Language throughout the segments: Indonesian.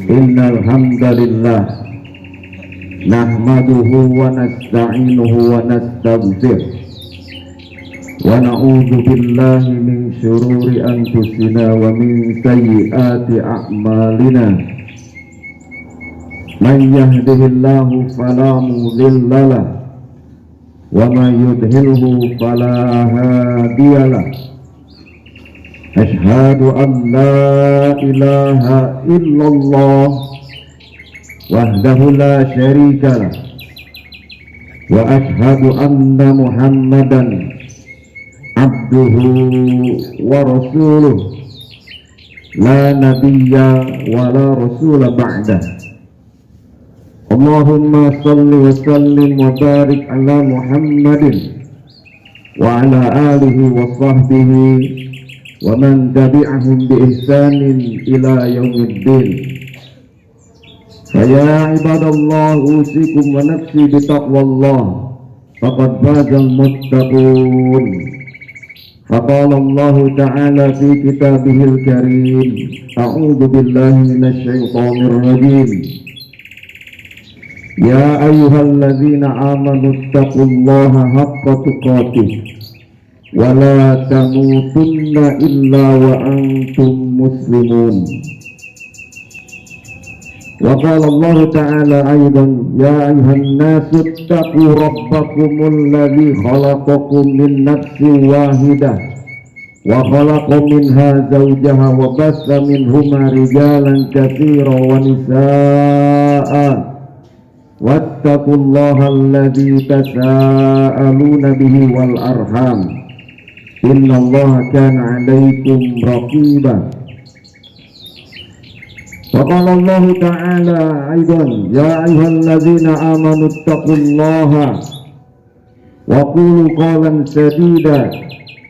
Innal hamdalillah nahmaduhu wa nasta'inuhu wa nastaghfir wa na'udzu billahi min syururi anfusina wa min sayyiati a'malina. Man yahdihillahu fala mudilla lahu wa man yudhlilhu fala hadiyalah. Asyhadu an la ilaha illallah wahdahu la syarika lah wa asyhadu anna Muhammadan abduhu wa rasuluh la nabiyya wa la rasula ba'dah. Allahumma salli wa sallim wa barik ala Muhammadin wa ala alihi wa sahbihi wa man tabi'ahum bi ihsanin ila yaumiddin. Ya ibadallah, usikum wa nafsi bi taqwallah faqad fazal muttaqun. Faqala Allah ta'ala fi kitabihil karim, a'udzu billahi minasy syaithanir rajim. Ya ayyuhalladzina amanu taqullaha haqqa tuqatih wa la tamutunna illa wa antum muslimun. Wa qala Allah ta'ala aidan, ya ayyuhan nasu ittaqu rabbakumul ladzi khalaqakum min nafsin wahidah wa khalaqa minha zawjaha wa bassa minhuma rijalan katsiran wa nisaa'a wattaqullaha alladzi tasaaluna bihi wal arham innallaha kana 'alaikum raqiba. Wa qala Allah ta'ala aidan, ya ayyuhalladzina amanu taqullaha wa qulu qawlan sadida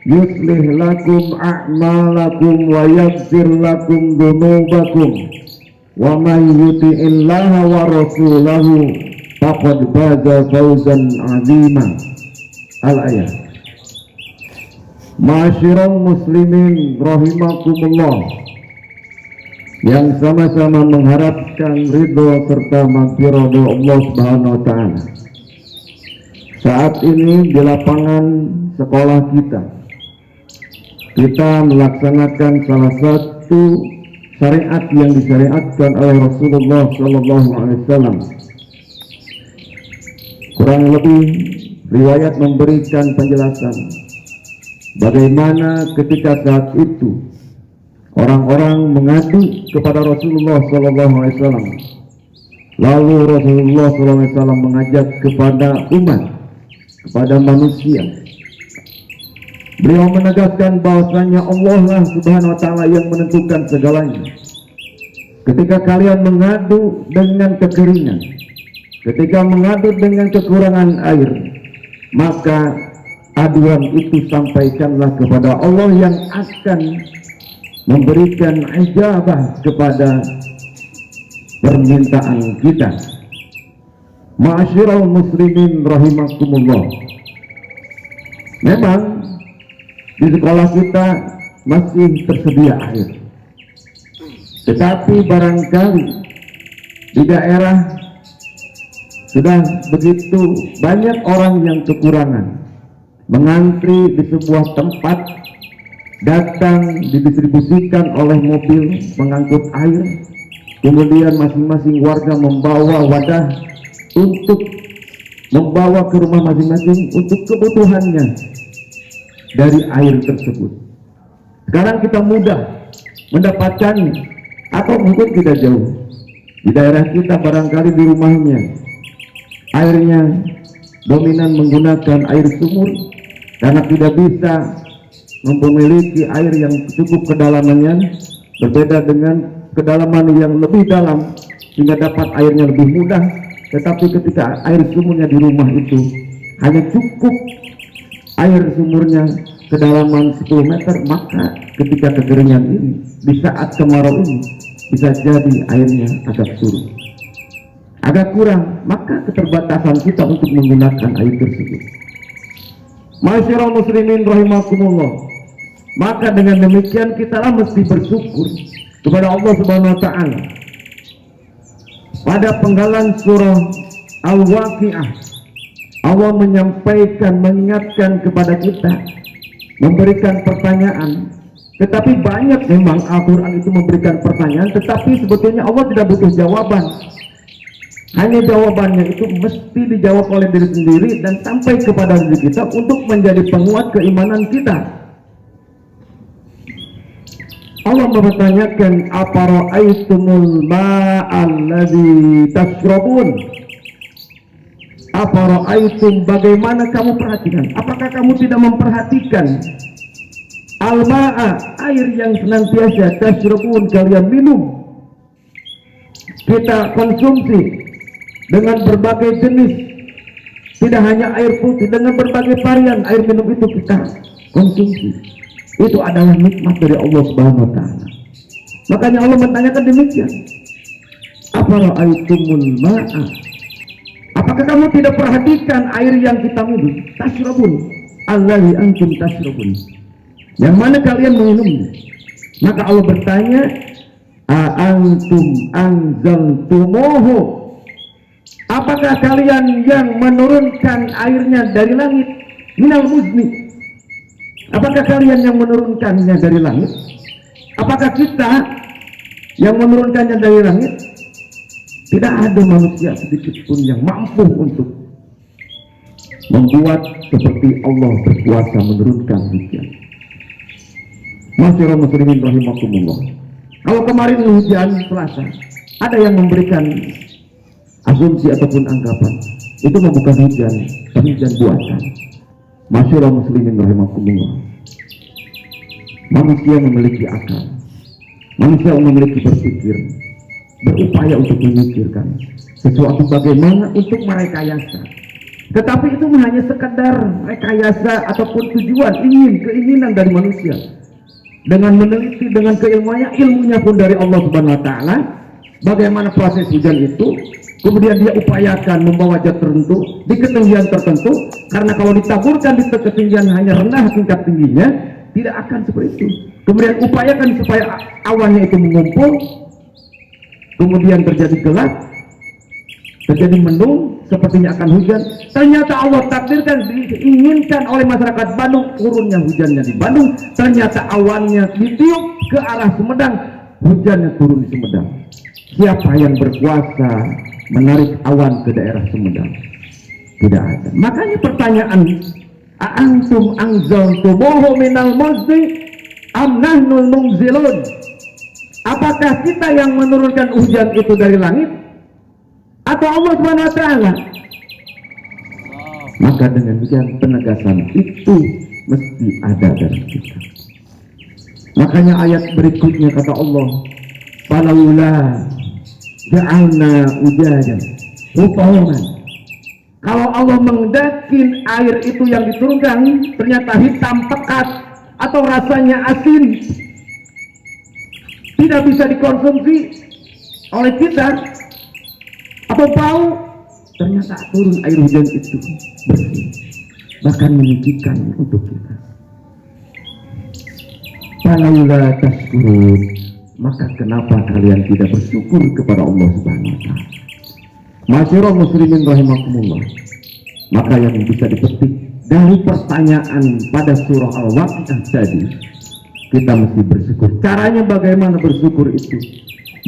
yuslih lakum a'malakum wa yaghfir lakum dhunubakum wa may yuti'illaha wa rasulahu faqad faza fawzan 'azima. Al-ayat. Ma'asyiral muslimin rahimakumullah, yang sama-sama mengharapkan ridho serta maghfirah dari Allah Subhanahu wa taala. Saat ini di lapangan sekolah kita melaksanakan salah satu syariat yang disyariatkan oleh Rasulullah sallallahu alaihi wasallam. Kurang lebih riwayat memberikan penjelasan bagaimana ketika saat itu orang-orang mengadu kepada Rasulullah SAW. Lalu Rasulullah SAW mengajak kepada umat, kepada manusia. Beliau menegaskan bahwasanya Allah lah Subhanahu wa taala yang menentukan segalanya. Ketika kalian mengadu dengan kekeringan, ketika mengadu dengan kekurangan air, maka aduan itu sampaikanlah kepada Allah yang akan memberikan ijabah kepada permintaan kita. Ma'asyiral muslimin rahimakumullah, memang di sekolah kita masih tersedia air, tetapi barangkali di daerah sudah begitu banyak orang yang kekurangan, mengantri di sebuah tempat, datang didistribusikan oleh mobil pengangkut air, kemudian masing-masing warga membawa wadah untuk membawa ke rumah masing-masing untuk kebutuhannya dari air tersebut. Sekarang kita mudah mendapatkannya, atau mungkin tidak jauh di daerah kita, barangkali di rumahnya airnya dominan menggunakan air sumur karena tidak bisa memiliki air yang cukup kedalamannya, berbeda dengan kedalaman yang lebih dalam sehingga dapat airnya lebih mudah. Tetapi ketika air sumurnya di rumah itu hanya cukup air sumurnya kedalaman 10 meter, maka ketika kekeringan ini, di saat kemarau ini, bisa jadi airnya agak surut, agak kurang, maka keterbatasan kita untuk menggunakan air tersebut. Ma'asyiral muslimin rahimakumullah, maka dengan demikian kita mesti bersyukur kepada Allah Subhanahu wa taala pada penggalan surah Al-Waqi'ah, Allah menyampaikan, mengingatkan kepada kita, memberikan pertanyaan. Tetapi banyak memang Al-Quran itu memberikan pertanyaan, tetapi sebetulnya Allah tidak butuh jawaban. Hanya jawabannya itu mesti dijawab oleh diri sendiri dan sampai kepada diri kita untuk menjadi penguat keimanan kita. Allah mempertanyakan, afara'aitumul ma'alladzi tashrabun. Afara'aitum, bagaimana kamu perhatikan? Apakah kamu tidak memperhatikan al-ma'a, air yang senantiasa tashrabun, kalian minum, kita konsumsi dengan berbagai jenis, tidak hanya air putih, dengan berbagai varian air minum itu kita konsumsi. Itu adalah nikmat dari Allah Subhanahu wa Ta'ala. Makanya Allah menanyakan demikian, afara'aitumul ma'a, apakah kamu tidak perhatikan air yang kita minum? Tashrabun, allazi antum tashrabun, yang mana kalian meminumnya. Maka Allah bertanya, a'antum anzaltumuhu, apakah kalian yang menurunkan airnya dari langit? Minal muzni, apakah kalian yang menurunkannya dari langit? Apakah kita yang menurunkannya dari langit? Tidak ada manusia sedikit pun yang mampu untuk membuat seperti Allah berkuasa menurunkan hujan. Masyarakat muslimin rahimakumullah, kalau kemarin hujan Selasa, ada yang memberikan asumsi ataupun anggapan itu bukan hujan, tapi hujan buatan. Masyarakat muslimin rahimakumullah, manusia memiliki akal, manusia memiliki berpikir, berupaya untuk memikirkan sesuatu bagaimana untuk merekayasa. Tetapi itu hanya sekadar rekayasa ataupun tujuan, keinginan dari manusia. Dengan meneliti, dengan ilmunya pun dari Allah Subhanahu wa Ta'ala, bagaimana proses hujan itu, kemudian dia upayakan membawa jet tertentu di ketinggian tertentu, karena kalau ditaburkan di ketinggian hanya rendah tingkat tingginya, tidak akan seperti itu. Kemudian upayakan supaya awannya itu mengumpul, kemudian terjadi gelap, terjadi mendung, sepertinya akan hujan. Ternyata Allah takdirkan, diinginkan oleh masyarakat Bandung turunnya hujannya di Bandung. Ternyata awannya ditiup ke arah Sumedang, hujannya turun di Sumedang. Siapa yang berkuasa menarik awan ke daerah Sumedang? Tidak ada. Makanya pertanyaan, a'antum anzaltumuhu minal muzni am nahnul munzilun, apakah kita yang menurunkan hujan itu dari langit atau Allah Subhanahu wa Ta'ala? Maka dengan demikian penegasan itu mesti ada dari kita. Makanya ayat berikutnya kata Allah, falaula ja'alna ujajan upaman. Kalau Allah menghendaki air itu yang diturunkan ternyata hitam pekat atau rasanya asin, tidak bisa dikonsumsi oleh kita, atau bau, ternyata turun air hujan itu bersih, bahkan menyucikan untuk kita. Falaula tashkurun, maka kenapa kalian tidak bersyukur kepada Allah Subhanahu wa Ta'ala? Masyarakat muslimin rahimakumullah, maka yang bisa dipetik dari pertanyaan pada surah Al-Waqi'ah tadi, kita mesti bersyukur. Caranya bagaimana bersyukur itu?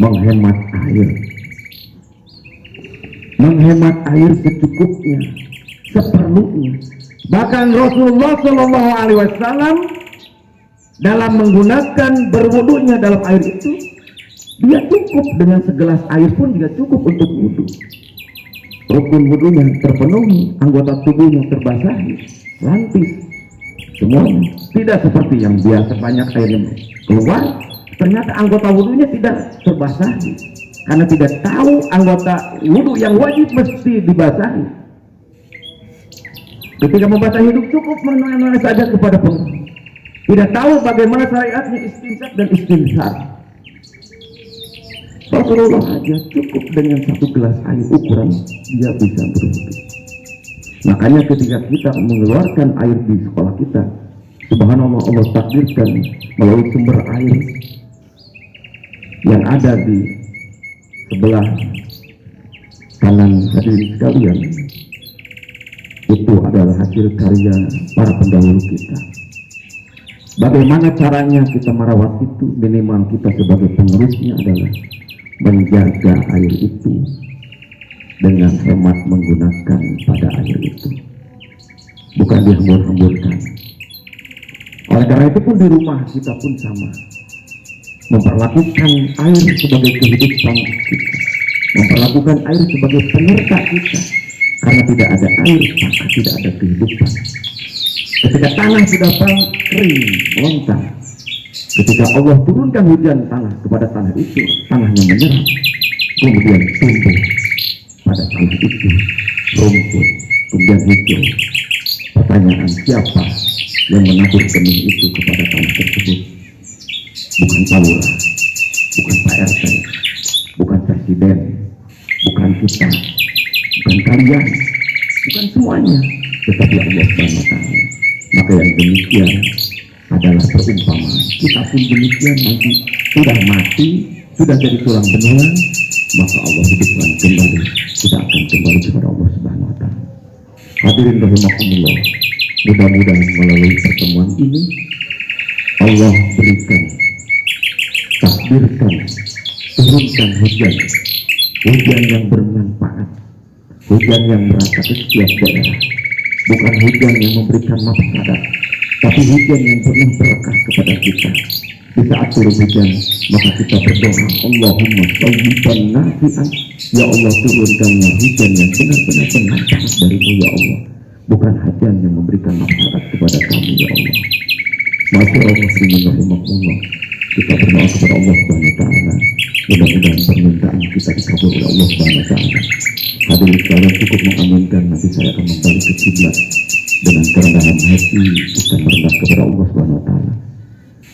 Menghemat air. Menghemat air secukupnya, seperlunya. Bahkan Rasulullah Shallallahu Alaihi Wasallam dalam menggunakan berwudunya dalam air itu, dia cukup dengan segelas air pun dia cukup untuk wudhu. Rukun wudunya terpenuhi, anggota tubuhnya terbasahi, lantis, semuanya. Tidak seperti yang biasa banyak air yang keluar, ternyata anggota wudunya tidak terbasahi. Karena tidak tahu anggota wudhu yang wajib mesti dibasahi. Ketika membasahi hidup cukup mengenai saja kepada penghuni. Tidak tahu bagaimana syariatnya istinsaq dan istinsar. Rasulullah saja cukup dengan satu gelas air ukuran dia bisa berwudhu. Makanya ketika kita mengeluarkan air di sekolah kita, subhanallah, Allah takdirkan melalui sumber air yang ada di sebelah kanan hadirin sekalian, itu adalah hasil karya para pendahulu kita. Bagaimana caranya kita merawat itu? Minimal kita sebagai penerusnya adalah menjaga air itu dengan hemat menggunakan pada air itu, bukan dihambur-hamburkan. Oleh karena itu pun di rumah kita pun sama, memperlakukan air sebagai kehidupan kita, memperlakukan air sebagai penyerta kita. Karena tidak ada air maka tidak ada kehidupan. Ketika tanah sudah kering, melontar, ketika Allah turunkan hujan tanah kepada tanah itu, tanahnya menyerap, kemudian tumbuh pada tanah itu rumput, kemudian hijau. Pertanyaan, siapa yang menabur benih itu kepada tanah tersebut? Bukan Pak Lurah, bukan Pak RT, bukan presiden, bukan kita, bukan kalian, bukan semuanya, tetapi Allah Subhanahu wa Ta'ala. Maka yang demikian adalah perumpamaan. Kita pun demikian, nanti sudah mati, sudah jadi tulang benulang, maka Allah hidupkan kembali. Kita akan kembali kepada Allah Subhanahu wa Ta'ala. Hadirin rahimakumullah, mudah-mudahan melalui pertemuan ini Allah berikan, takdirkan, turunkan hujan yang bermanfaat, hujan yang merata ke setiap daerah, bukan hujan yang memberikan mafsadat, tapi hujan yang penuh berkah kepada kita. Di saat turun hujan, maka kita berdoa, Allahumma shayyiban nafi'an, ya Allah turunkanlah hujan yang benar-benar bermanfaat darimu ya Allah, bukan hujan yang memberikan mafsadat kepada kami ya Allah. Masyaallah muslimin rahimakumullah, kita berdoa kepada Allah Subhanahu wa Ta'ala, mudah-mudahan permintaan kita dikabul oleh Allah Subhanahu wa Ta'ala. Hadirin sekalian, cukup mengaminkan, nanti saya akan kembali ke kiblat dengan kerendahan hati kita merendah kepada Allah Subhanahu wa Ta'ala.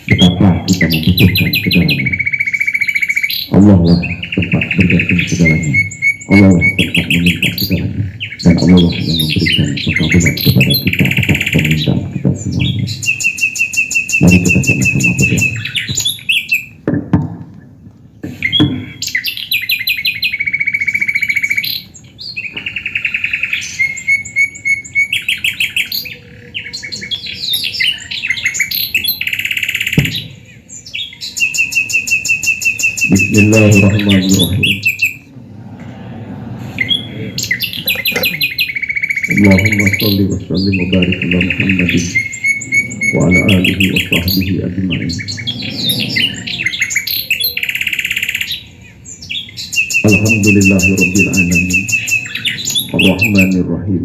Betapa kita membutuhkan segalanya. Allah lah tempat bergantung segalanya, Allah lah tempat meminta segalanya, dan Allah lah yang memberikan pengkabulan kepada kita atas permintaan kita semuanya. Mari kita sama-sama berdoa. Bismillahirrahmanirrahim. Allahumma salli wa sallim wa barik ala Muhammadin wa ala alihi wa sahbihi ajma'in. Alhamdulillahirabbil alamin. Arrahmanirrahim.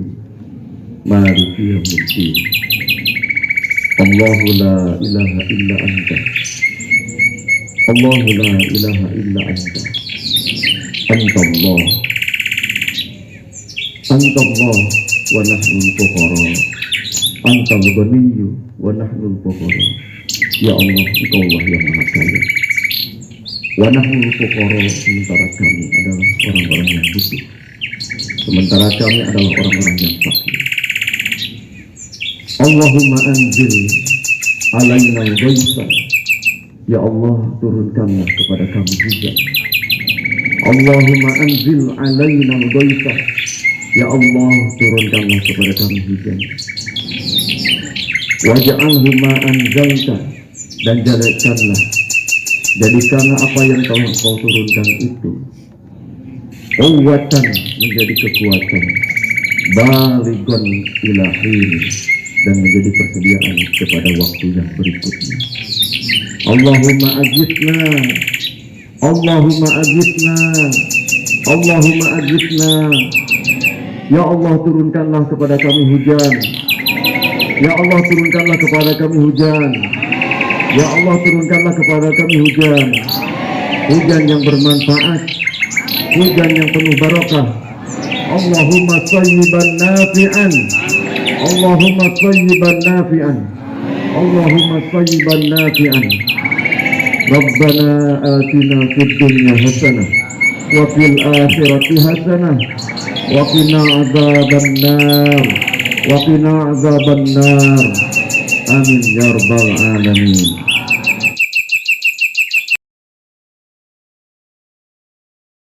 Maliki yaumiddin. Allahu la ilaha illa anta. Allahu la ilaha illa anta. Anta Allah. Anta Allah wa nahnu al-fuqara. Anta al-ghaniyyu wa nahnu al-fuqara. Ya Allah, Engkau Allah yang Maha Kaya. Wa nahnu al-fuqara, sementara kami adalah orang-orang yang butuh. Sementara kami adalah orang-orang yang fakir. Allahumma anzil alaina al-ghaitha. Ya Allah, turunkanlah kepada kami hujan. Allahumma anzil alaina al-ghaitha. Ya Allah, turunkanlah kepada kami hujan. Waj'alhu ma anzalta, dan jadikanlah apa yang telah Kau turunkan itu quwwatan, menjadi kekuatan, balighun ila hin, dan menjadi persediaan kepada waktu yang berikutnya. Allahumma ajitna, Allahumma ajitna, Allahumma ajitna. Ya Allah, turunkanlah kepada kami hujan. Ya Allah, turunkanlah kepada kami hujan. Ya Allah, turunkanlah kepada kami hujan. Hujan yang bermanfaat, hujan yang penuh barakah. Allahumma shayyiban nafi'an. Allahumma shayyiban nafi'an. Allahumma shayyiban nafi'an. Rabbana atina fid dunya hasanah wa fil akhirati hasanah wa qina adzabannar, wa qina adzabannar. Amin ya rabbal alamin.